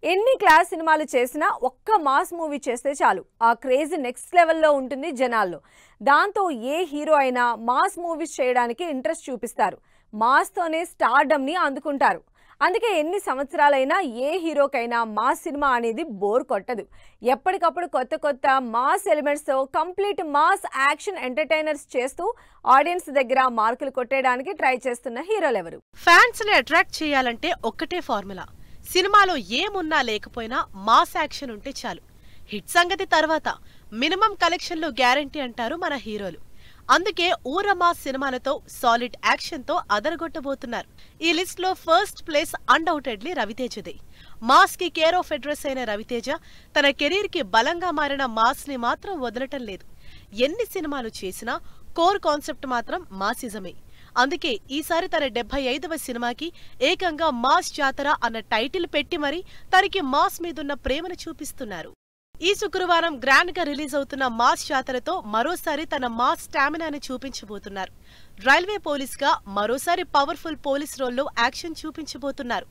ఎన్ని క్లాస్ సినిమాలు చేసినా ఒక్క మాస్ మూవీ చేస్తే చాలు ఆ క్రేజ్ నెక్స్ట్ లెవెల్లో ఉంటుంది జనాల్లో. దాంతో ఏ హీరో అయినా మాస్ మూవీస్ చేయడానికి ఇంట్రెస్ట్ చూపిస్తారు. మాస్ తోనే స్టార్డమ్ ని అందుకుంటారు. అందుకే ఎన్ని సంవత్సరాలైనా ఏ హీరోకైనా మాస్ సినిమా అనేది బోర్ కొట్టదు. ఎప్పటికప్పుడు కొత్త కొత్త మాస్ ఎలిమెంట్స్ తో కంప్లీట్ మాస్ యాక్షన్ ఎంటర్టైనర్స్ చేస్తూ ఆడియన్స్ దగ్గర మార్కులు కొట్టేయడానికి ట్రై చేస్తున్న హీరోలు ఎవరు? ఫ్యాన్స్ ని అట్రాక్ట్ చేయాలంటే ఒక్కటే ఫార్ములా. సినిమాలో ఏమున్నా లేకపోయినా మాస్ యాక్షన్ ఉంటే చాలు. హిట్ సంగతి తర్వాత మినిమం కలెక్షన్లు గ్యారంటీ అంటారు మన హీరోలు. అందుకే ఊర మాస్ సినిమాలతో సాలిడ్ యాక్షన్ తో అదరగొట్టబోతున్నారు. ఈ లిస్ట్ లో ఫస్ట్ ప్లేస్ అన్డౌటెడ్లీ రవితేజదే. మాస్ కి కేర్ ఆఫ్ అడ్రస్ అయిన రవితేజ తన కెరీర్ కి బలంగా మారిన మాస్ ని మాత్రం వదలటం లేదు. ఎన్ని సినిమాలు చేసినా కోర్ కాన్సెప్ట్ మాత్రం మాసిజమే. అందుకే ఈసారి తన 75వ సినిమాకి ఏకంగా మాస్ జాతర అన్న టైటిల్ పెట్టి మరీ తనకి మాస్ మీదున్న ప్రేమను చూపిస్తున్నారు. ఈ శుక్రవారం గ్రాండ్ గా రిలీజ్ అవుతున్న మాస్ జాతరతో మరోసారి తన మాస్ స్టామినాని చూపించబోతున్నారు. రైల్వే పోలీస్ గా మరోసారి పవర్ఫుల్ పోలీస్ రోల్లో యాక్షన్ చూపించబోతున్నారు.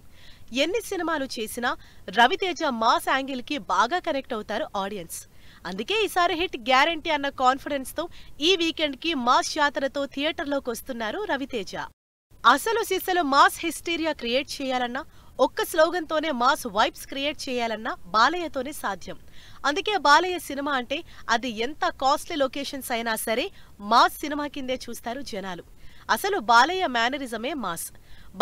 ఎన్ని సినిమాలు చేసినా రవితేజ మాస్ యాంగిల్ కి బాగా కనెక్ట్ అవుతారు ఆడియన్స్. అందుకే ఈసారి హిట్ గ్యారంటీ అన్న కాన్ఫిడెన్స్ తో ఈ వీకెండ్ కి మాస్ జాతరతో థియేటర్లోకి వస్తున్నారు రవితేజ. అసలు సిసలు మాస్ హిస్టీరియా క్రియేట్ చేయాలన్నా, ఒక్క స్లోగన్ తోనే మాస్ వైబ్స్ క్రియేట్ చేయాలన్నా బాలయ్యతోనే సాధ్యం. అందుకే బాలయ్య సినిమా అంటే అది ఎంత కాస్ట్లీ లొకేషన్స్ అయినా సరే మాస్ సినిమా కిందే చూస్తారు జనాలు. అసలు బాలయ్య మేనరిజమే మాస్,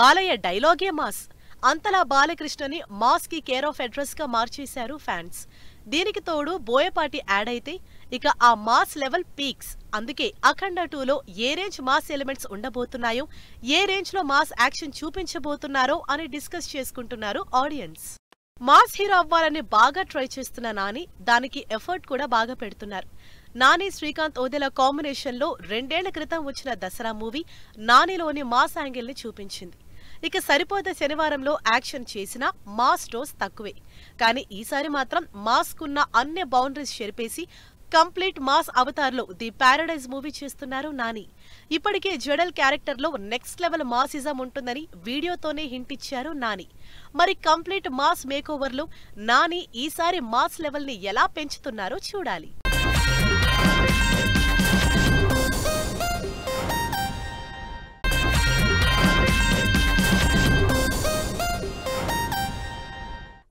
బాలయ్య డైలాగే మాస్. అంతలా బాలకృష్ణని మాస్ కి కేర్ ఆఫ్ అడ్రస్ గా మార్చేశారు ఫ్యాన్స్. దీనికి తోడు బోయపాటి యాడ్ అయితే ఇక ఆ మాస్ లెవెల్ పీక్స్. అందుకే అఖండ 2లో ఏ రేంజ్ మాస్ ఎలిమెంట్స్ ఉండబోతున్నాయో, ఏ రేంజ్ లో మాస్ యాక్షన్ చూపించబోతున్నారో అని డిస్కస్ చేసుకుంటున్నారు ఆడియన్స్. మాస్ హీరో అవ్వాలని బాగా ట్రై చేస్తున్న నాని దానికి ఎఫర్ట్ కూడా బాగా పెడుతున్నారు. నాని శ్రీకాంత్ ఓదెల కాంబినేషన్ లో 2 ఏళ్ల క్రితం వచ్చిన దసరా మూవీ నానిలోని మాస్ యాంగిల్ ని చూపించింది. ఇక సరిపోతే శనివారంలో యాక్షన్ చేసినా మాస్ డోస్ తక్కువే. కానీ ఈసారి మాత్రం మాస్ కున్న అన్ని బౌండరీస్ చెరిపేసి కంప్లీట్ మాస్ అవతార్లో ది ప్యారడైజ్ మూవీ చేస్తున్నారు నాని. ఇప్పటికే జడల్ క్యారెక్టర్ లో నెక్స్ట్ లెవెల్ మాసిజం ఉంటుందని వీడియోతోనే హింట్ ఇచ్చారు నాని. మరి కంప్లీట్ మాస్ మేకోవర్ లో నాని ఈసారి మాస్ లెవెల్ ని ఎలా పెంచుతున్నారో చూడాలి.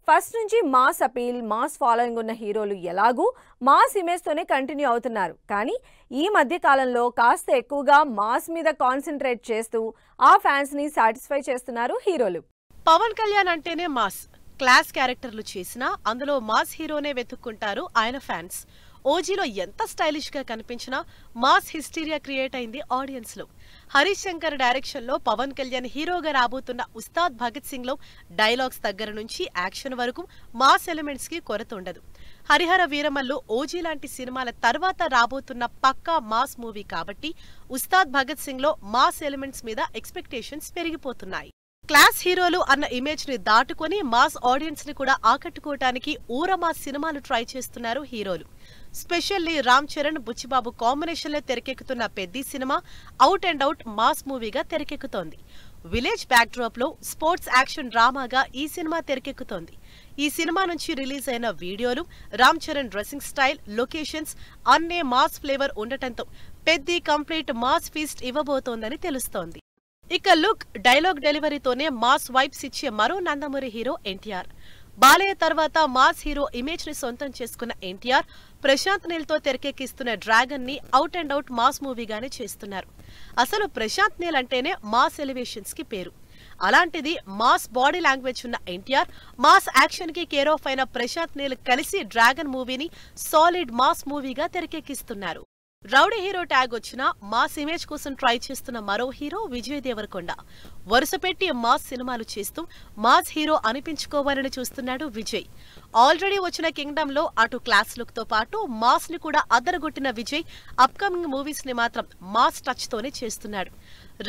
ఫస్ట్ నుంచి మాస్ అపీల్, మాస్ ఫాలోయింగ్ ఉన్న హీరోలు ఎలాగూ మాస్ ఇమేజ్ తోనే కంటిన్యూ అవుతున్నారు. కానీ ఈ మధ్య కాలంలో కాస్త ఎక్కువగా మాస్ మీద కాన్సన్ట్రేట్ చేస్తూ ఆ ఫ్యాన్స్ ని సాటిస్ఫై చేస్తున్నారు హీరోలు. పవన్ కళ్యాణ్ అంటేనే మాస్. క్లాస్ క్యారెక్టర్లు చేసినా అందులో మాస్ హీరోనే వెతుక్కుంటారు ఆయన ఫ్యాన్స్. ఓజీలో ఎంత స్టైలిష్ గా కనిపించినా మాస్ హిస్టీరియా క్రియేట్ అయింది ఆడియన్స్ లో. హరీష్ శంకర్ డైరెక్షన్ లో పవన్ కళ్యాణ్ హీరోగా రాబోతున్న ఉస్తాద్ భగత్ సింగ్ లో డైలాగ్స్ దగ్గర నుంచి యాక్షన్ వరకు మాస్ ఎలిమెంట్స్ కి కొరత ఉండదు. హరిహర వీరమల్లు ఓజీ లాంటి సినిమాల తర్వాత రాబోతున్న పక్కా మాస్ మూవీ కాబట్టి ఉస్తాద్ భగత్ సింగ్ లో మాస్ ఎలిమెంట్స్ మీద ఎక్స్పెక్టేషన్స్ పెరిగిపోతున్నాయి. క్లాస్ హీరోలు అన్న ఇమేజ్ ని దాటుకుని మాస్ ఆడియన్స్ ని కూడా ఆకట్టుకోవటానికి ఊర మాస్ సినిమాలు ట్రై చేస్తున్నారు హీరోలు. స్పెషల్లీ రామ్ చరణ్, బుచ్చిబాబు కాంబినేషన్ లో తెరకెక్కుతున్న పెద్ది సినిమా అవుట్ అండ్ అవుట్ మాస్ మూవీగా తెరకెక్కుతోంది. విలేజ్ బ్యాక్ డ్రాప్ లో స్పోర్ట్స్ యాక్షన్ డ్రామాగా ఈ సినిమా తెరకెక్కుతోంది. ఈ సినిమా నుంచి రిలీజ్ అయిన వీడియోలు, Ram Charan dressing style, locations అన్నే మాస్ ఫ్లేవర్ ఉండటంతో పెద్ది కంప్లీట్ మాస్ ఫీస్ట్ ఇవ్వబోతోందని తెలుస్తోంది. ఇక లుక్, డైలాగ్ డెలివరీతోనే మాస్ వైబ్స్ ఇచ్చే మరో నందమూరి హీరో ఎన్టీఆర్. బాలయ్య తర్వాత మాస్ హీరో ఇమేజ్ ని సొంతం చేసుకున్న ఎన్టీఆర్ ప్రశాంత్ నీల్ తో తెరకెక్కిస్తున్న డ్రాగన్ ని అవుట్ అండ్ అవుట్ మాస్ మూవీగానే చేస్తున్నారు. అసలు ప్రశాంత్ నీల్ అంటేనే మాస్ ఎలివేషన్స్ కి పేరు. అలాంటిది మాస్ బాడీ లాంగ్వేజ్ ఉన్న ఎన్టీఆర్, మాస్ యాక్షన్ కి కేర్ ఆఫ్ అయిన ప్రశాంత్ నీల్ కలిసి డ్రాగన్ మూవీని సాలిడ్ మాస్ మూవీగా తెరకెక్కిస్తున్నారు. రౌడీ హీరో ట్యాగ్ వచ్చినా మాస్ ఇమేజ్ కోసం ట్రై చేస్తున్న మరో హీరో విజయ్ దేవరకొండ. వరుసపెట్టి మాస్ సినిమాలు చేస్తూ మాస్ హీరో అనిపించుకోవాలని చూస్తున్నాడు విజయ్. ఆల్రెడీ వచ్చిన కింగ్డమ్ లో అటు క్లాస్ లుక్ తో పాటు మాస్ ని కూడా అద్దరగొట్టిన విజయ్ అప్కమింగ్ మూవీస్ ని మాత్రం మాస్ టచ్ తోనే చేస్తున్నాడు.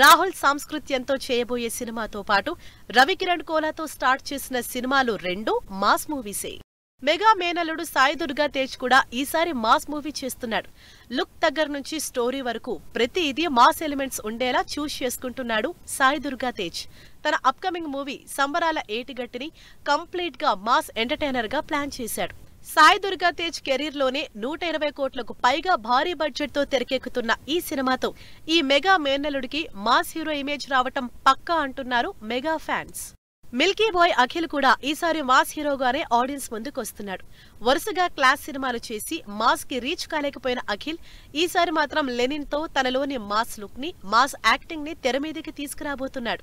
రాహుల్ సాంస్కృత్యంతో చేయబోయే సినిమాతో పాటు రవికిరణ్ కోలాతో స్టార్ట్ చేసిన సినిమాలు 2 మాస్ మూవీసే. మెగా మేనల్లుడు సాయి దుర్గా తేజ్ కూడా ఈసారి మాస్ మూవీ చేస్తున్నాడు. లుక్ దగ్గర నుంచి స్టోరీ వరకు ప్రతిదీ మాస్ ఎలిమెంట్స్ ఉండేలా చూస్ చేసుకుంటున్నాడు సాయి దుర్గా తేజ్. తన అప్కమింగ్ మూవీ సంబరాల ఏటిగట్టిని కంప్లీట్ గా మాస్ ఎంటర్టైనర్ గా ప్లాన్ చేశాడు. సాయి దుర్గా తేజ్ కెరీర్ లోనే 120 కోట్లకు పైగా భారీ బడ్జెట్ తో తెరకెక్కుతున్న ఈ సినిమాతో ఈ మెగా మేనల్లుడికి మాస్ హీరో ఇమేజ్ రావటం పక్కా అంటున్నారు mega fans. Milky bye Akhil కూడా ఈసారి మాస్ హీరోగానే ఆడియన్స్ ముందుకొస్తున్నాడు. వరుసగా క్లాస్ సినిమాలు చేసి మాస్ కి రీచ్ కాలేకపోయిన అఖిల్ ఈసారి మాత్రం లెనిన్ తో తనలోని మాస్ లుక్ ని, మాస్ యాక్టింగ్ ని తెర మీదకి తీసుకురాబోతున్నాడు.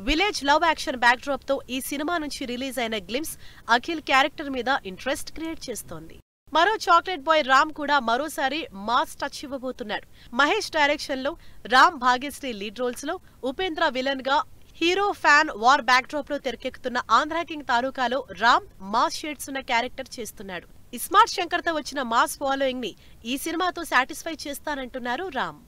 Village love action backdrop తో ఈ సినిమా నుంచి రిలీజ్ అయిన గ్లిమ్స్ అఖిల్ క్యారెక్టర్ మీద ఇంట్రెస్ట్ క్రియేట్ చేస్తోంది. మరో చాక్లెట్ బాయ్ రామ్ కూడా మరోసారి మాస్ టచ్ ఇవ్వబోతున్నాడు. మహేష్ డైరెక్షన్ లో రామ్, భాగ్యశ్రీ లీడ్ రోల్స్ లో, ఉపేంద్ర విలన్ గా, hero fan war backdrop లో తెరకెక్కుతున్న ఆంధ్ర కింగ్ తాలూకాలో రామ్ మాస్ షేడ్స్ ఉన్న క్యారెక్టర్ చేస్తున్నాడు. ఇస్మార్ట్ శంకర్ తో వచ్చిన మాస్ ఫాలోయింగ్ ని ఈ సినిమాతో సాటిస్ఫై చేస్తానంటున్నారు రామ్.